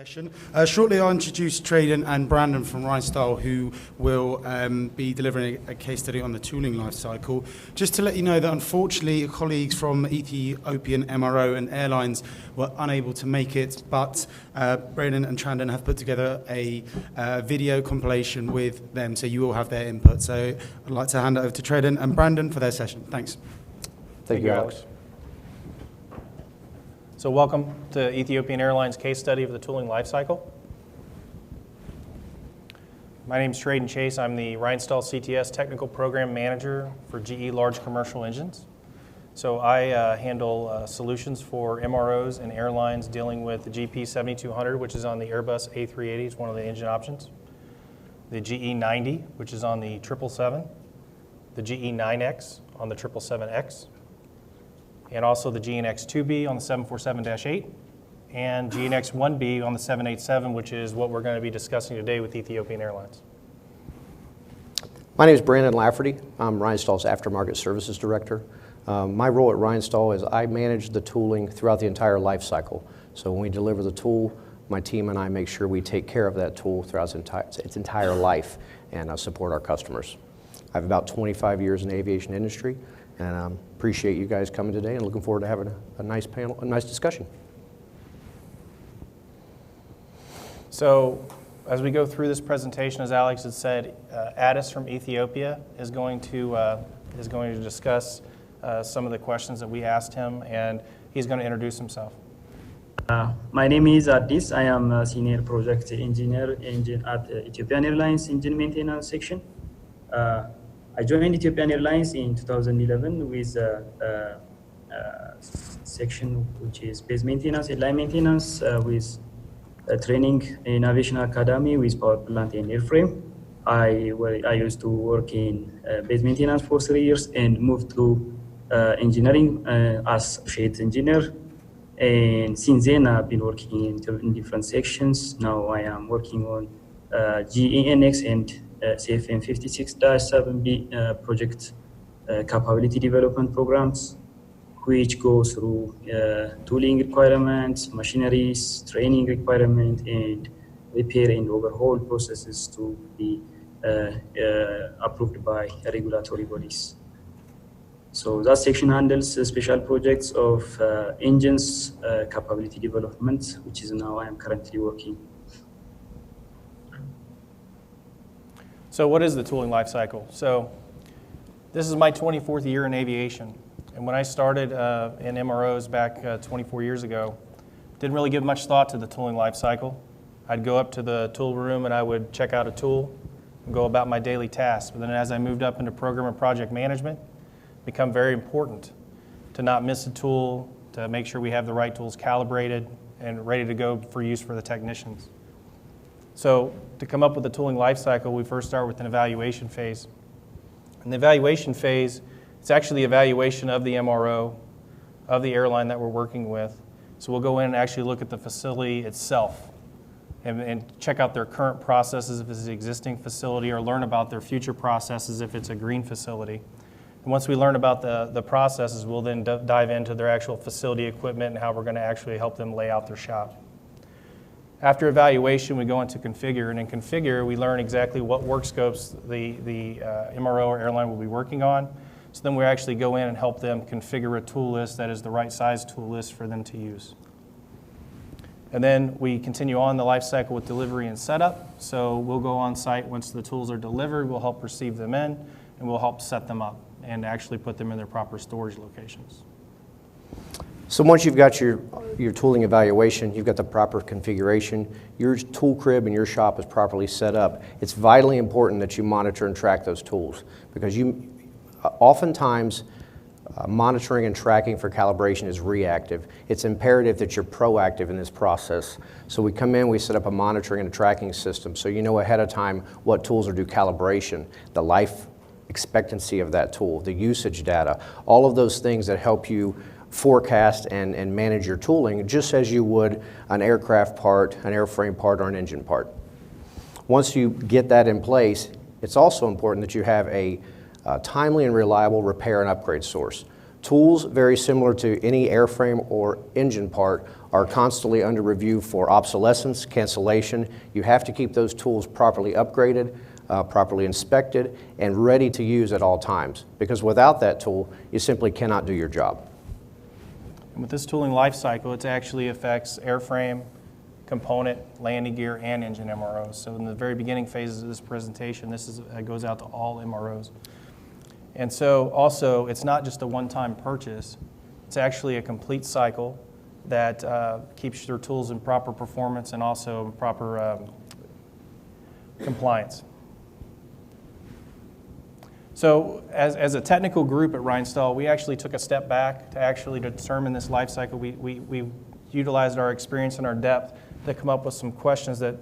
session. Shortly I'll introduce Traden and Brandon from Rhinestahl, who will be delivering a case study on the tooling lifecycle. Just to let you know that unfortunately colleagues from Ethiopian MRO and airlines were unable to make it, but Brandon and Traden have put together a video compilation with them, so you will have their input. So I'd like to hand it over to Traden and Brandon for their session. Thanks. Thank you, Alex. So welcome to Ethiopian Airlines case study of the tooling lifecycle. My name is Traden Chase. I'm the Rhinestahl CTS Technical Program Manager for GE Large Commercial Engines. So I handle solutions for MROs and airlines dealing with the GP 7200, which is on the Airbus A380, it's one of the engine options. The GE 90, which is on the 777. The GE 9X on the 777X. And also the GNX 2B on the 747-8, and GNX 1B on the 787, which is what we're going to be discussing today with Ethiopian Airlines. My name is Brandon Lafferty. I'm Rhinestahl's Aftermarket Services Director. My role at Rhinestahl is I manage the tooling throughout the entire life cycle. So when we deliver the tool, my team and I make sure we take care of that tool throughout its entire life and support our customers. I have about 25 years in the aviation industry, and appreciate you guys coming today and looking forward to having a nice panel, a nice discussion. So as we go through this presentation, as Alex had said, Addis from Ethiopia is going to discuss some of the questions that we asked him, and he's going to introduce himself. My name is Addis. I am a senior project engineer at Ethiopian Airlines engine maintenance section. I joined Ethiopian Airlines in 2011 with a section which is base maintenance and line maintenance with training in Aviation Academy with power plant and airframe. I used to work in base maintenance for 3 years and moved to engineering as associate engineer. And since then, I've been working in different sections. Now I am working on GENX and CFM 56-7B project capability development programs, which go through tooling requirements, machineries, training requirement, and repair and overhaul processes to be approved by regulatory bodies. So that section handles special projects of engines capability development, which is now I am currently working. So what is the tooling life cycle? So this is my 24th year in aviation. And when I started in MROs back 24 years ago, didn't really give much thought to the tooling life cycle. I'd go up to the tool room and I would check out a tool and go about my daily tasks. But then as I moved up into program and project management, it became very important to not miss a tool, to make sure we have the right tools calibrated and ready to go for use for the technicians. So to come up with the tooling life cycle, we first start with an evaluation phase. In the evaluation phase, it's actually the evaluation of the MRO, of the airline that we're working with. So we'll go in and actually look at the facility itself and check out their current processes if it's an existing facility, or learn about their future processes if it's a green facility. And once we learn about the processes, we'll then dive into their actual facility equipment and how we're going to actually help them lay out their shop. After evaluation, we go into configure, and in configure, we learn exactly what work scopes the MRO or airline will be working on. So then we actually go in and help them configure a tool list that is the right size tool list for them to use. And then we continue on the life cycle with delivery and setup. So we'll go on site once the tools are delivered, we'll help receive them in, and we'll help set them up and actually put them in their proper storage locations. So once you've got your tooling evaluation, you've got the proper configuration, your tool crib and your shop is properly set up, it's vitally important that you monitor and track those tools, because oftentimes monitoring and tracking for calibration is reactive. It's imperative that you're proactive in this process. So we come in, we set up a monitoring and a tracking system so you know ahead of time what tools are due calibration, the life expectancy of that tool, the usage data, all of those things that help you forecast and manage your tooling just as you would an aircraft part, an airframe part, or an engine part. Once you get that in place, it's also important that you have a timely and reliable repair and upgrade source. Tools, very similar to any airframe or engine part, are constantly under review for obsolescence, cancellation. You have to keep those tools properly upgraded, properly inspected, and ready to use at all times. Because without that tool, you simply cannot do your job. And with this tooling life cycle, it actually affects airframe, component, landing gear, and engine MROs. So in the very beginning phases of this presentation, this goes out to all MROs. And so also, it's not just a one-time purchase. It's actually a complete cycle that keeps your tools in proper performance and also proper compliance. So as a technical group at Rhinestahl, we actually took a step back to actually determine this life cycle. We utilized our experience and our depth to come up with some questions that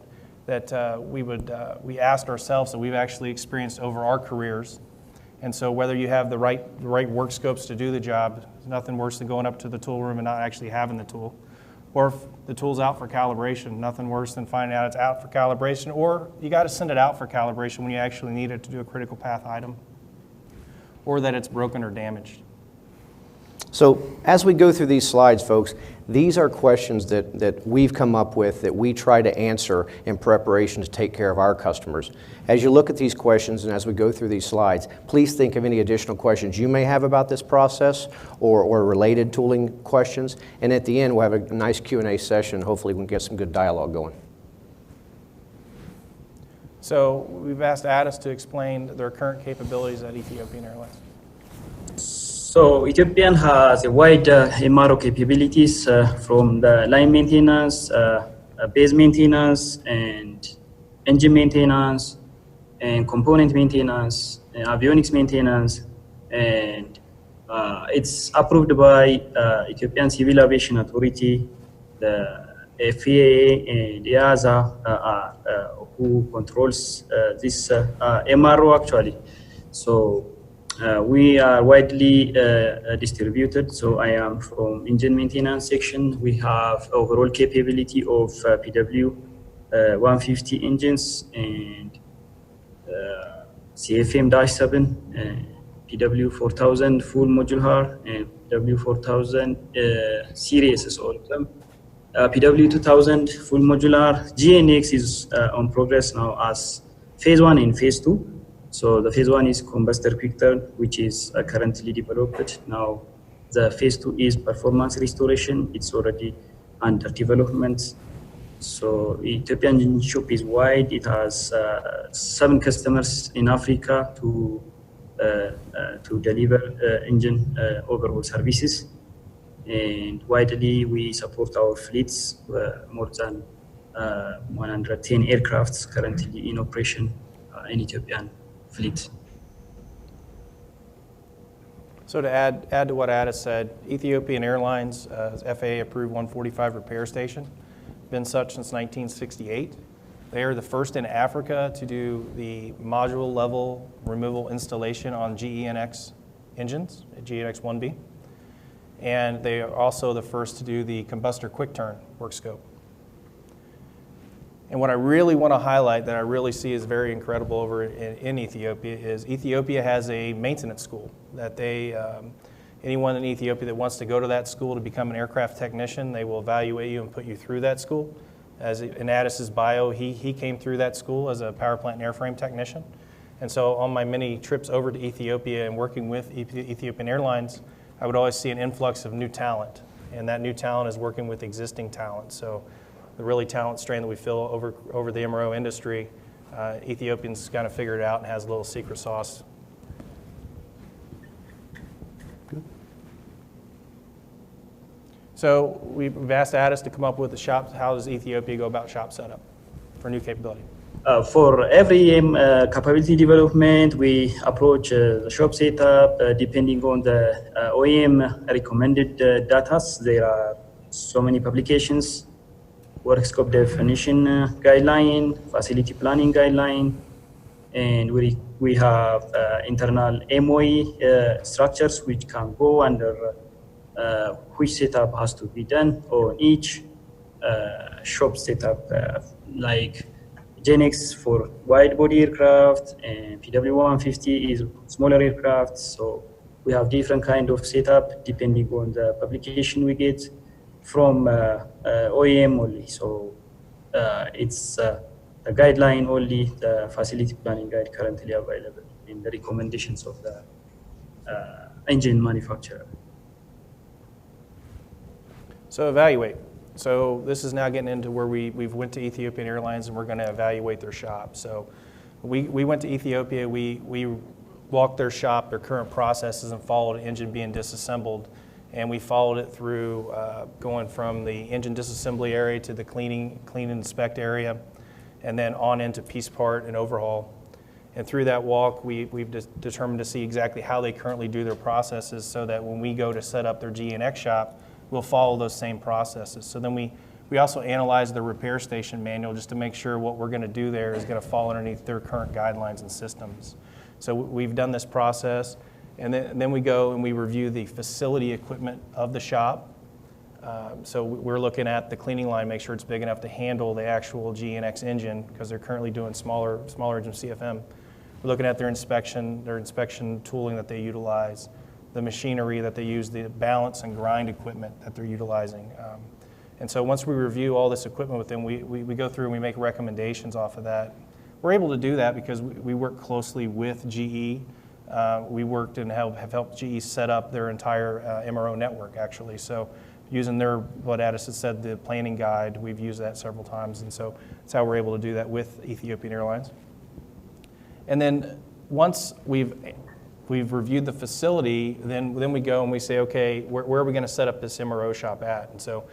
we asked ourselves that we've actually experienced over our careers. And so whether you have the right work scopes to do the job, there's nothing worse than going up to the tool room and not actually having the tool. Or if the tool's out for calibration, nothing worse than finding out it's out for calibration, or you got to send it out for calibration when you actually need it to do a critical path item, or that it's broken or damaged. So as we go through these slides, folks, these are questions that we've come up with that we try to answer in preparation to take care of our customers. As you look at these questions and as we go through these slides, please think of any additional questions you may have about this process or related tooling questions. And at the end, we'll have a nice Q&A session. Hopefully we can get some good dialogue going. So we've asked Addis to explain their current capabilities at Ethiopian Airlines. So Ethiopian has a wide MRO capabilities from the line maintenance, base maintenance, and engine maintenance, and component maintenance, and avionics maintenance, and it's approved by Ethiopian Civil Aviation Authority, the FAA, and EASA, who controls this MRO actually. So we are widely distributed. So I am from engine maintenance section. We have overall capability of PW 150 engines and CFM-7, PW 4000 full modular, and PW 4000 series, all of them. PW 2000 full modular. GNX is on progress now as phase 1 and phase 2. So the phase 1 is combustor quick turn, which is currently developed. Now the phase 2 is performance restoration. It's already under development. So Ethiopian engine shop is wide. It has 7 customers in Africa to deliver engine overhaul services. And widely we support our fleets, more than 110 aircrafts currently in operation in Ethiopian fleet. So to add to what Addis said, Ethiopian Airlines has FAA approved 145 repair station, been such since 1968. They are the first in Africa to do the module level removal installation on GEnx engines, GEnx 1B. And they are also the first to do the combustor quick turn work scope. And what I really want to highlight that I really see is very incredible over in Ethiopia is Ethiopia has a maintenance school that they, anyone in Ethiopia that wants to go to that school to become an aircraft technician, they will evaluate you and put you through that school. As in Addis's bio, he came through that school as a power plant and airframe technician. And so on my many trips over to Ethiopia and working with Ethiopian Airlines, I would always see an influx of new talent. And that new talent is working with existing talent. So the really talent strain that we feel over the MRO industry, Ethiopians kind of figured it out and has a little secret sauce. Good. So we've asked Addis to come up with the shop. How does Ethiopia go about shop setup for new capability? For every capability development, we approach the shop setup depending on the OEM recommended data. There are so many publications, work scope definition guideline, facility planning guideline, and we have internal MOE structures which can go under which setup has to be done on each shop setup, like GEnx for wide body aircraft and PW150 is smaller aircraft. So We have different kind of setup depending on the publication we get from OEM only. So it's the guideline only, the facility planning guide currently available in the recommendations of the engine manufacturer. So evaluate. So this is now getting into where we've went to Ethiopian Airlines and we're going to evaluate their shop. So we went to Ethiopia, we walked their shop, their current processes, and followed an engine being disassembled. And we followed it through going from the engine disassembly area to the clean and inspect area, and then on into piece part and overhaul. And through that walk, we've determined to see exactly how they currently do their processes so that when we go to set up their GNX shop, we'll follow those same processes. So then we also analyze the repair station manual just to make sure what we're going to do there is going to fall underneath their current guidelines and systems. So we've done this process, and then we go and we review the facility equipment of the shop. So we're looking at the cleaning line, make sure it's big enough to handle the actual GNX engine because they're currently doing smaller engine CFM. We're looking at their inspection tooling that they utilize, the machinery that they use, the balance and grind equipment that they're utilizing. And so once we review all this equipment with them, we go through and we make recommendations off of that. We're able to do that because we work closely with GE. We worked and have helped GE set up their entire MRO network, actually. So using their, what Addis has said, the planning guide, we've used that several times. And so that's how we're able to do that with Ethiopian Airlines. And then once we've reviewed the facility, then we go and we say, okay, where are we going to set up this MRO shop at? And so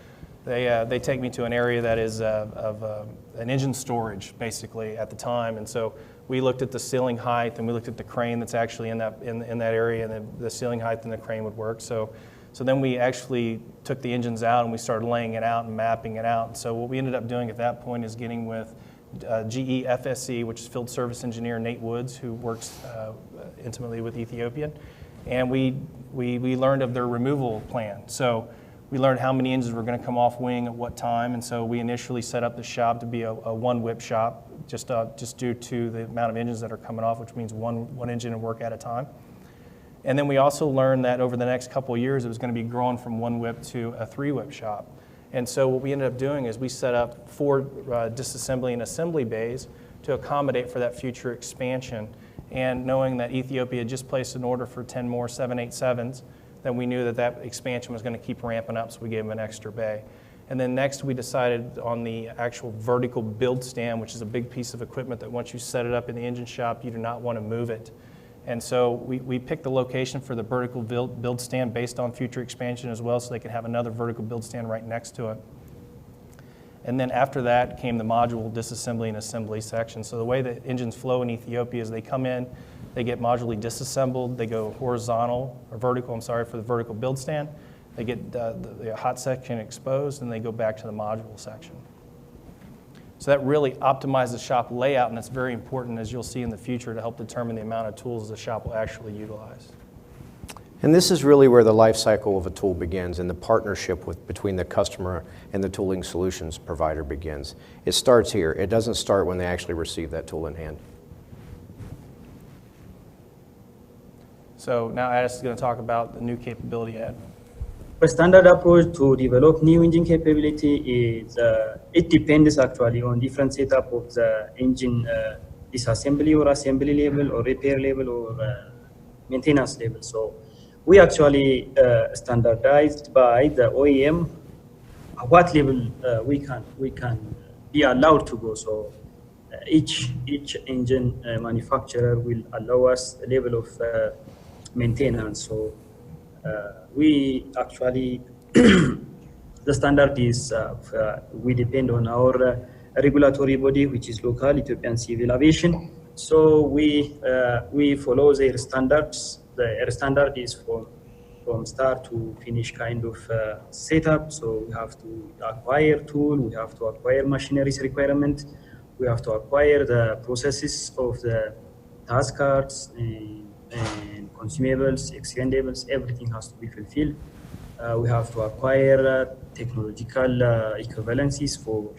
they take me to an area that is of an engine storage, basically, at the time. And so we looked at the ceiling height, and we looked at the crane that's actually in that area, and the ceiling height and the crane would work. So then we actually took the engines out, and we started laying it out and mapping it out. And so what we ended up doing at that point is getting with GE FSC, which is Field Service Engineer Nate Woods, who works intimately with Ethiopian, and we learned of their removal plan. So we learned how many engines were going to come off wing at what time, and so we initially set up the shop to be a one-whip shop, just due to the amount of engines that are coming off, which means one engine and work at a time. And then we also learned that over the next couple of years, it was going to be growing from one whip to a three-whip shop. And so what we ended up doing is we set up 4 disassembly and assembly bays to accommodate for that future expansion. And knowing that Ethiopia had just placed an order for 10 more 787s, then we knew that expansion was going to keep ramping up, so we gave them an extra bay. And then next we decided on the actual vertical build stand, which is a big piece of equipment that once you set it up in the engine shop, you do not want to move it. And so we picked the location for the vertical build stand based on future expansion as well, so they could have another vertical build stand right next to it. And then after that came the module disassembly and assembly section. So the way that engines flow in Ethiopia is they come in, they get modularly disassembled, they go vertical for the vertical build stand, they get the hot section exposed, and they go back to the module section. So that really optimizes the shop layout, and that's very important, as you'll see in the future, to help determine the amount of tools the shop will actually utilize. And this is really where the life cycle of a tool begins, and the partnership between the customer and the tooling solutions provider begins. It starts here. It doesn't start when they actually receive that tool in hand. So now Addis is going to talk about the new capability add. A standard approach to develop new engine capability is, it depends actually on different setup of the engine disassembly or assembly level or repair level or maintenance level. So we actually standardized by the OEM what level we can be allowed to go. So each engine manufacturer will allow us a level of maintenance. So we actually, the standard is, we depend on our regulatory body, which is local, Ethiopian Civil Aviation. So we follow their standards. Their standard is from start to finish kind of setup. So we have to acquire tool, we have to acquire machinery's requirement, we have to acquire the processes of the task cards and consumables, expendables, everything has to be fulfilled. We have to acquire technological equivalencies for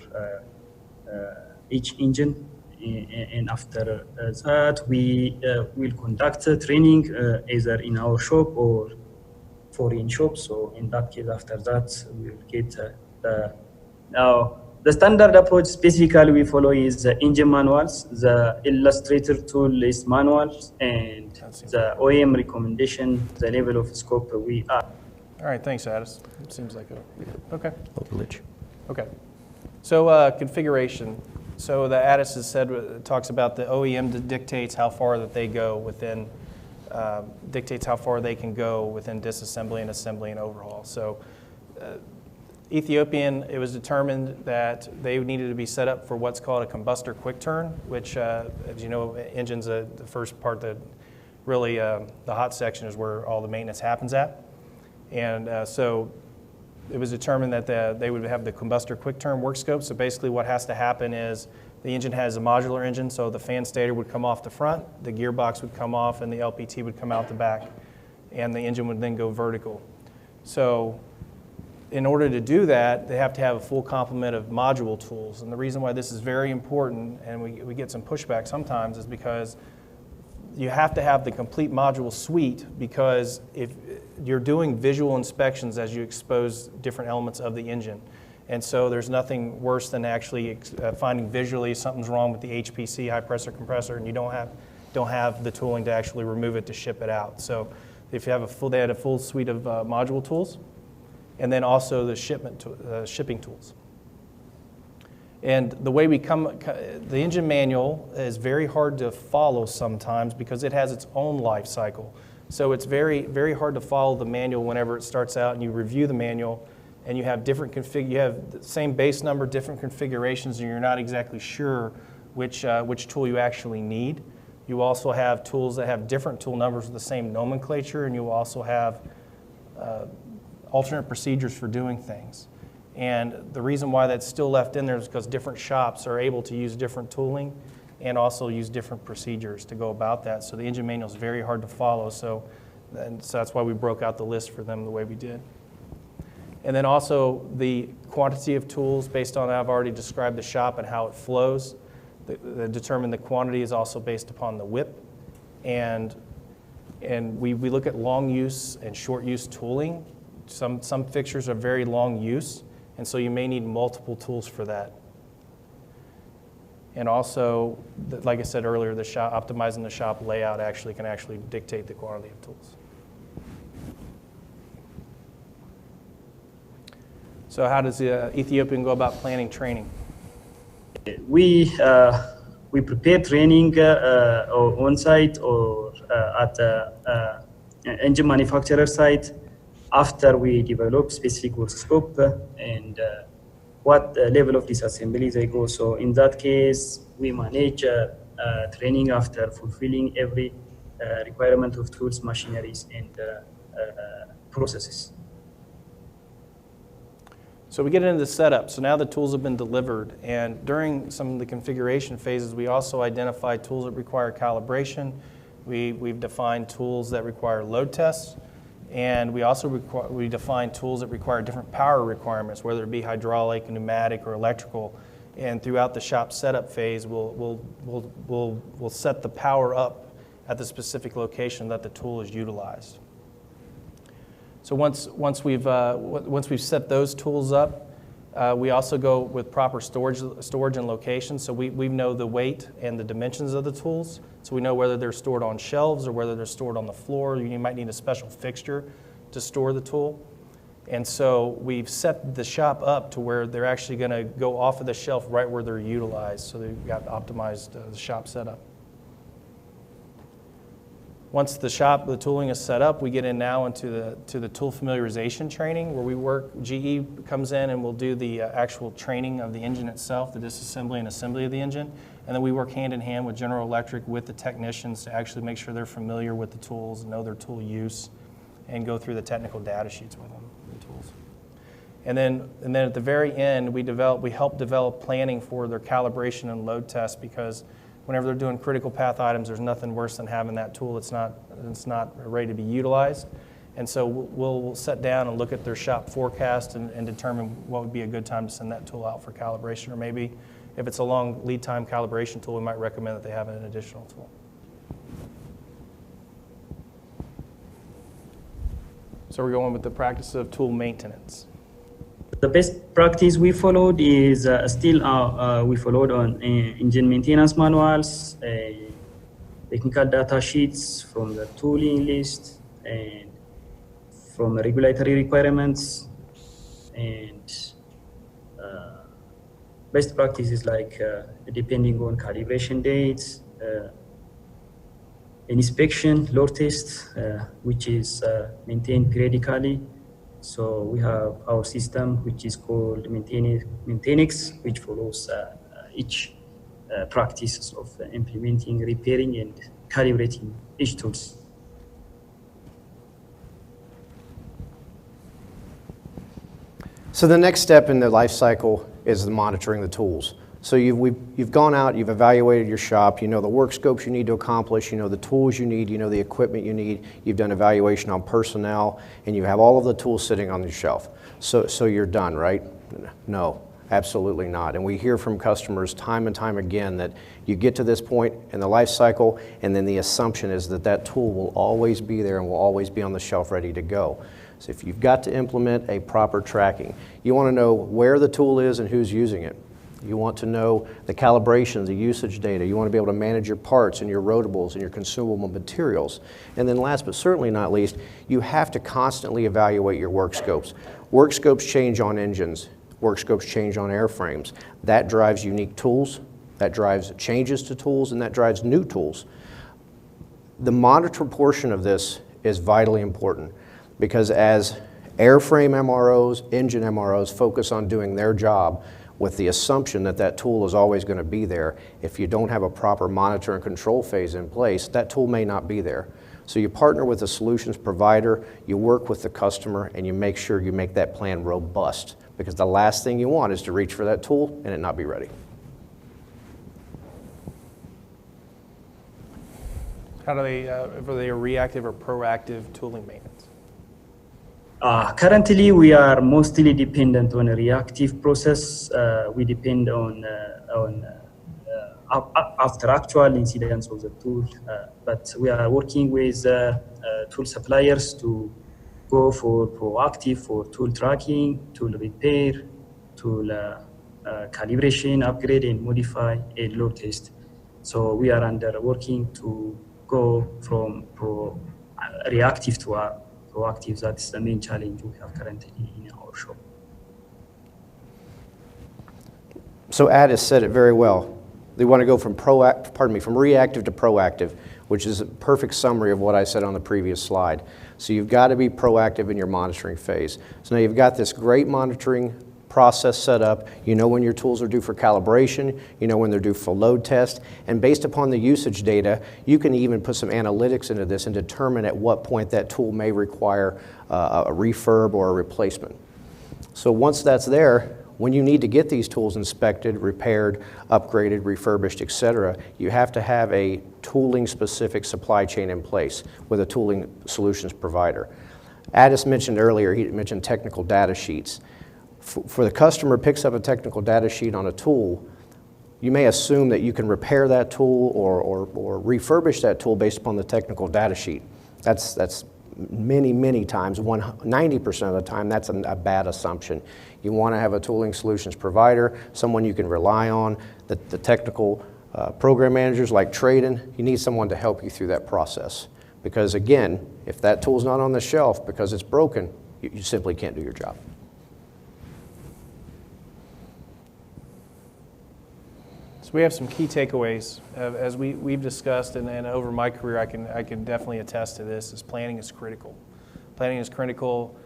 each engine and after that, we will conduct a training either in our shop or foreign shop. So in that case, after that, we will get now the standard approach specifically we follow is the engine manuals, the illustrator tool list manuals, and the OEM recommendation, the level of scope we are. All right, thanks, Addis. It seems like a, okay. Glitch. Okay. So configuration. So the Addis has said, talks about the OEM that dictates how far that they go within, dictates how far they can go within disassembly and assembly and overhaul. So Ethiopian, it was determined that they needed to be set up for what's called a combustor quick turn, which, as you know, engines, the first part that really, the hot section is where all the maintenance happens at. And so it was determined that they would have the combustor quick turn work scope. So basically what has to happen is the engine has a modular engine, so the fan stator would come off the front, the gearbox would come off, and the LPT would come out the back, and the engine would then go vertical. So in order to do that, they have to have a full complement of module tools. And the reason why this is very important, and we get some pushback sometimes, is because you have to have the complete module suite, because if you're doing visual inspections as you expose different elements of the engine. And so there's nothing worse than actually finding visually something's wrong with the HPC, high pressure compressor, and you don't have the tooling to actually remove it to ship it out. So if you have they had a full suite of module tools, and then also the shipping tools. And the way the engine manual is very hard to follow sometimes because it has its own life cycle. So it's very, very hard to follow the manual whenever it starts out and you review the manual and you have you have the same base number, different configurations, and you're not exactly sure which tool you actually need. You also have tools that have different tool numbers with the same nomenclature, and you also have alternate procedures for doing things. And the reason why that's still left in there is because different shops are able to use different tooling and also use different procedures to go about that. So the engine manual is very hard to follow, so that's why we broke out the list for them the way we did. And then also the quantity of tools based on, I've already described the shop and how it flows. Determine the quantity is also based upon the whip. And we look at long use and short use tooling. Some fixtures are very long use, and so you may need multiple tools for that. And also, like I said earlier, optimizing the shop layout can actually dictate the quantity of tools. So how does Ethiopian go about planning training? We prepare training on site or at the engine manufacturer site after we develop specific work scope and what level of disassembly they go. So in that case, we manage training after fulfilling every requirement of tools, machineries, and processes. So we get into the setup. So now the tools have been delivered, and during some of the configuration phases, we also identify tools that require calibration. We've defined tools that require load tests, and we also we define tools that require different power requirements, whether it be hydraulic, pneumatic, or electrical. And throughout the shop setup phase, we'll set the power up at the specific location that the tool is utilized. So once we've set those tools up, we also go with proper storage and location. So we know the weight and the dimensions of the tools. So we know whether they're stored on shelves or whether they're stored on the floor. You might need a special fixture to store the tool. And so we've set the shop up to where they're actually going to go off of the shelf right where they're utilized. So they've got optimized the shop setup. Once the tooling is set up, we get in now into the tool familiarization training where we work. GE comes in and we'll do the actual training of the engine itself, the disassembly and assembly of the engine. And then we work hand in hand with General Electric with the technicians to actually make sure they're familiar with the tools, know their tool use, and go through the technical data sheets with them, the tools. And then at the very end, we help develop planning for their calibration and load tests, because whenever they're doing critical path items, there's nothing worse than having that tool that's not ready to be utilized. And so we'll sit down and look at their shop forecast and determine what would be a good time to send that tool out for calibration, or maybe If it's a long lead time calibration tool, we might recommend that they have an additional tool. So we're going with the practice of tool maintenance. The best practice we followed is we followed on engine maintenance manuals, technical data sheets from the tooling list, and from regulatory requirements, and best practices like depending on calibration dates, inspection, load test, which is maintained periodically. So we have our system, which is called Maintenix, which follows each practice of implementing, repairing, and calibrating each tools. So the next step in the life cycle is monitoring the tools. So you've gone out, you've evaluated your shop, you know the work scopes you need to accomplish, you know the tools you need, you know the equipment you need, you've done evaluation on personnel, and you have all of the tools sitting on the shelf. So you're done, right? No, absolutely not. And we hear from customers time and time again that you get to this point in the life cycle, and then the assumption is that that tool will always be there and will always be on the shelf ready to go. So if you've got to implement a proper tracking, you want to know where the tool is and who's using it. You want to know the calibrations, the usage data. You want to be able to manage your parts and your rotables and your consumable materials. And then last but certainly not least, you have to constantly evaluate your work scopes. Work scopes change on engines. Work scopes change on airframes. That drives unique tools. That drives changes to tools, and that drives new tools. The monitor portion of this is vitally important because as airframe MROs, engine MROs focus on doing their job, with the assumption that that tool is always going to be there, if you don't have a proper monitor and control phase in place, that tool may not be there. So you partner with a solutions provider, you work with the customer, and you make sure you make that plan robust, because the last thing you want is to reach for that tool and it not be ready. How do they, are they a reactive or proactive tooling maintenance? Currently, we are mostly dependent on a reactive process. We depend on after actual incidents of the tool, but we are working with tool suppliers to go for proactive, for tool tracking, tool repair, tool calibration, upgrade, and modify a load test. So we are working to go from reactive to proactive. That's the main challenge we have currently in our shop. So Addis said it very well. They want to go from reactive to proactive, which is a perfect summary of what I said on the previous slide. So you've got to be proactive in your monitoring phase. So now you've got this great monitoring process set up. You know when your tools are due for calibration, you know when they're due for load test, and based upon the usage data, you can even put some analytics into this and determine at what point that tool may require a refurb or a replacement. So once that's there, when you need to get these tools inspected, repaired, upgraded, refurbished, etc., you have to have a tooling-specific supply chain in place with a tooling solutions provider. Addis mentioned earlier, he mentioned technical data sheets. For the customer picks up a technical data sheet on a tool, you may assume that you can repair that tool or refurbish that tool based upon the technical data sheet. That's many times, 90% of the time, that's a bad assumption. You want to have a tooling solutions provider, someone you can rely on, the technical program managers like Traden. You need someone to help you through that process. Because again, if that tool's not on the shelf because it's broken, you simply can't do your job. So we have some key takeaways. As we've discussed, and over my career, I can definitely attest to this, is planning is critical. Planning is critical,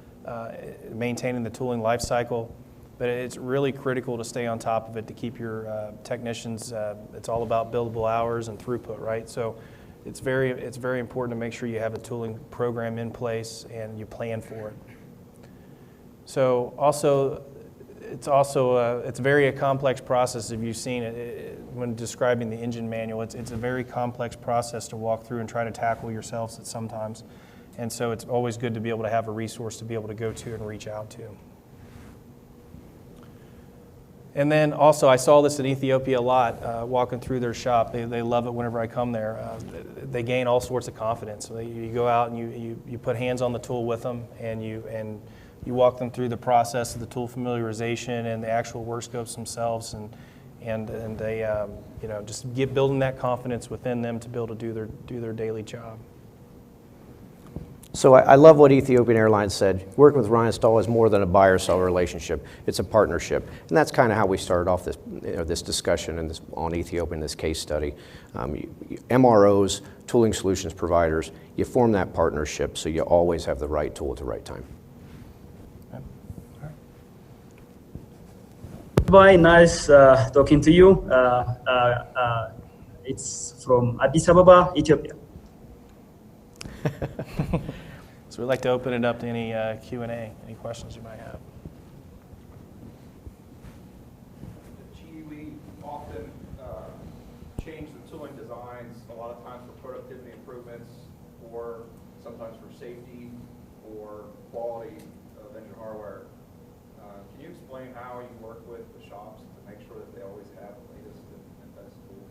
maintaining the tooling life cycle, but it's really critical to stay on top of it, to keep your technicians, it's all about billable hours and throughput, right? So it's very important to make sure you have a tooling program in place and you plan for it. So also, it's a very complex process. If you've seen it when describing the engine manual, it's a very complex process to walk through and try to tackle yourselves at sometimes. And so it's always good to be able to have a resource to be able to go to and reach out to. And then also, I saw this in Ethiopia a lot, walking through their shop. They love it whenever I come there. They gain all sorts of confidence. So you go out and you put hands on the tool with them, and you walk them through the process of the tool familiarization and the actual work scopes themselves, and they just building that confidence within them to be able to do their daily job. So I love what Ethiopian Airlines said. Working with Rhinestahl is more than a buyer-seller relationship. It's a partnership. And that's kind of how we started off this discussion and on Ethiopia in this case study. MROs, tooling solutions providers, you form that partnership so you always have the right tool at the right time. Bye, nice talking to you. It's from Addis Ababa, Ethiopia. So we'd like to open it up to any Q&A, any questions you might have. We often change the tooling designs a lot of times for productivity improvements, or sometimes for safety or quality of engine hardware. Can you explain how you work with the shops to make sure that they always have the latest and best tools?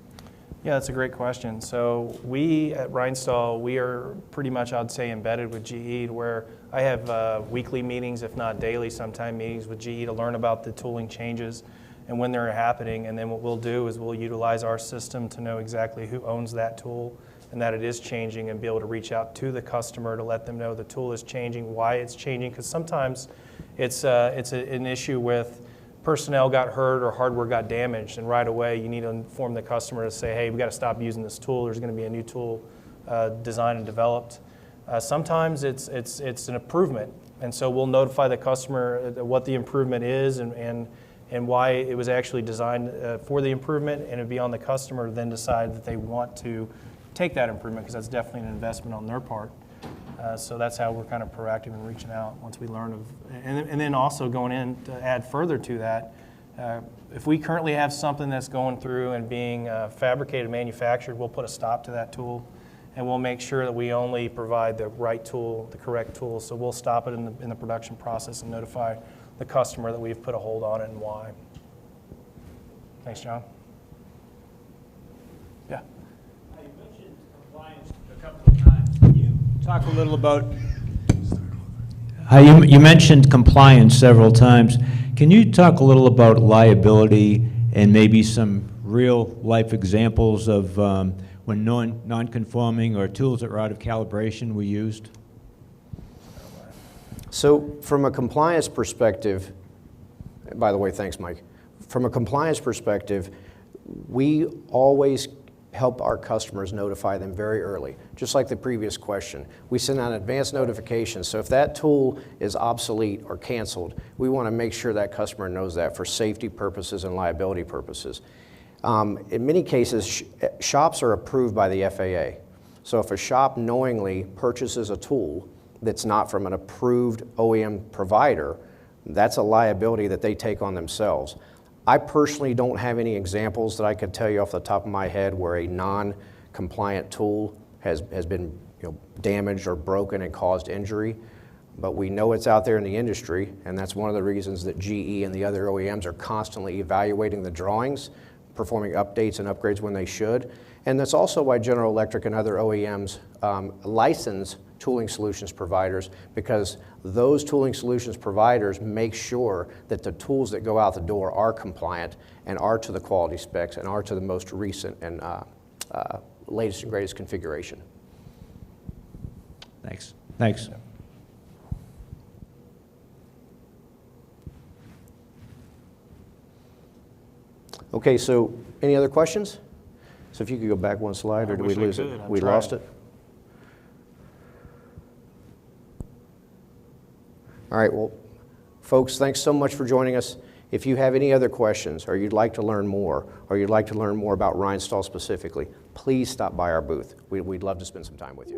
Yeah, that's a great question. So we at Rhinestahl, we are pretty much, I'd say, embedded with GE, where I have weekly meetings, if not daily, sometime meetings with GE to learn about the tooling changes and when they're happening. And then what we'll do is we'll utilize our system to know exactly who owns that tool and that it is changing, and be able to reach out to the customer to let them know the tool is changing, why it's changing, because sometimes it's an issue with personnel got hurt or hardware got damaged, and right away you need to inform the customer to say, hey, we got to stop using this tool. There's going to be a new tool designed and developed. Sometimes it's an improvement, and so we'll notify the customer what the improvement is and why it was actually designed for the improvement, and it'd be on the customer to then decide that they want to take that improvement, because that's definitely an investment on their part. So that's how we're kind of proactive in reaching out once we learn of, and then also going in to add further to that, if we currently have something that's going through and being fabricated, manufactured, we'll put a stop to that tool, and we'll make sure that we only provide the right tool, the correct tool. So we'll stop it in the production process and notify the customer that we've put a hold on it and why. Thanks, John. Yeah. You mentioned compliance a couple of times. Can you talk a little about you mentioned compliance several times. Can you talk a little about liability and maybe some real-life examples of when non-conforming or tools that were out of calibration were used? So from a compliance perspective, by the way, thanks, Mike. From a compliance perspective, we always help our customers notify them very early. Just like the previous question, we send out advanced notifications. So if that tool is obsolete or canceled, we want to make sure that customer knows that for safety purposes and liability purposes. In many cases, shops are approved by the FAA. So if a shop knowingly purchases a tool that's not from an approved OEM provider, that's a liability that they take on themselves. I personally don't have any examples that I could tell you off the top of my head where a non-compliant tool has been damaged or broken and caused injury, but we know it's out there in the industry, and that's one of the reasons that GE and the other OEMs are constantly evaluating the drawings, performing updates and upgrades when they should. And that's also why General Electric and other OEMs license tooling solutions providers, because those tooling solutions providers make sure that the tools that go out the door are compliant and are to the quality specs and are to the most recent and latest and greatest configuration. Thanks. Thanks. Okay, so any other questions? So if you could go back one slide, or did we lose it? We lost it? All right, well, folks, thanks so much for joining us. If you have any other questions, or you'd like to learn more, or you'd like to learn more about Rhinestahl specifically, please stop by our booth. We'd love to spend some time with you.